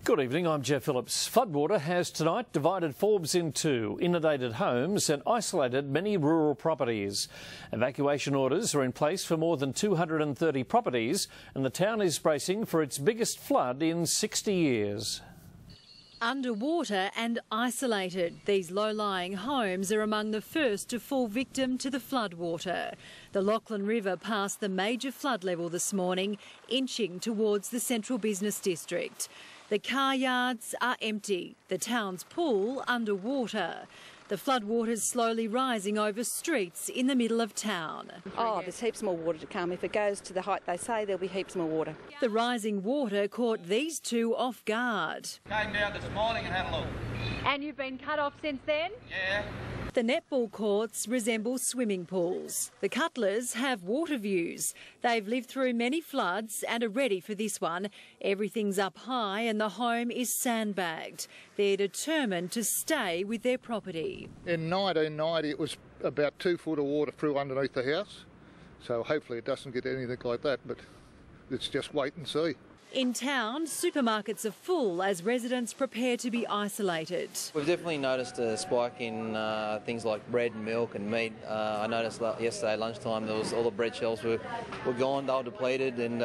Good evening, I'm Jeff Phillips. Floodwater has tonight divided Forbes in two, inundated homes and isolated many rural properties. Evacuation orders are in place for more than 230 properties and the town is bracing for its biggest flood in 60 years. Underwater and isolated, these low-lying homes are among the first to fall victim to the floodwater. The Lachlan River passed the major flood level this morning, inching towards the central business district. The car yards are empty, the town's pool underwater. The floodwater's slowly rising over streets in the middle of town. Oh, there's heaps more water to come. If it goes to the height they say, there'll be heaps more water. The rising water caught these two off guard. Came down this morning and had a look. And you've been cut off since then? Yeah. The netball courts resemble swimming pools. The Cutlers have water views. They've lived through many floods and are ready for this one. Everything's up high and the home is sandbagged. They're determined to stay with their property. In 1990 it was about 2 foot of water through underneath the house, so hopefully it doesn't get anything like that, but let's just wait and see. In town, supermarkets are full as residents prepare to be isolated. We've definitely noticed a spike in things like bread and milk and meat. I noticed yesterday lunchtime there was all the bread shelves were gone, they were depleted, and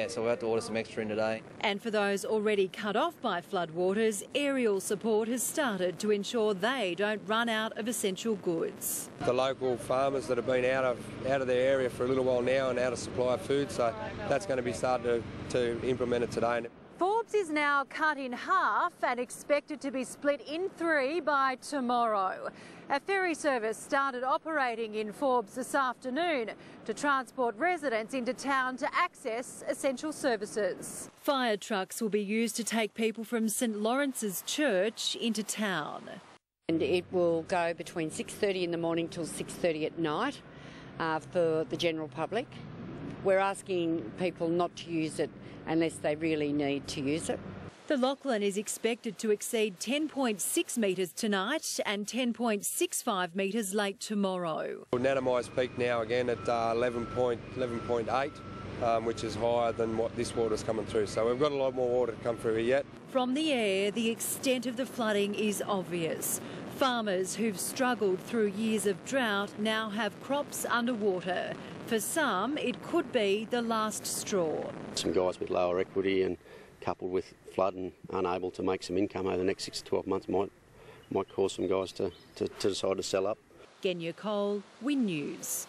so we had to order some extra in today. And for those already cut off by floodwaters, aerial support has started to ensure they don't run out of essential goods. The local farmers that have been out of their area for a little while now and out of supply of food, so that's going to be starting to implement it today. Forbes is now cut in half and expected to be split in three by tomorrow. A ferry service started operating in Forbes this afternoon to transport residents into town to access essential services. Fire trucks will be used to take people from St Lawrence's Church into town. And it will go between 6:30 in the morning till 6:30 at night for the general public. We're asking people not to use it unless they really need to use it. The Lachlan is expected to exceed 10.6 metres tonight and 10.65 metres late tomorrow. Nanamai's peaked now again at 11.8, which is higher than what this water's coming through. So we've got a lot more water to come through here yet. From the air, the extent of the flooding is obvious. Farmers who've struggled through years of drought now have crops underwater. For some, it could be the last straw. Some guys with lower equity and coupled with flood and unable to make some income over the next 6 to 12 months might cause some guys to decide to sell up. Genya Cole, Win News.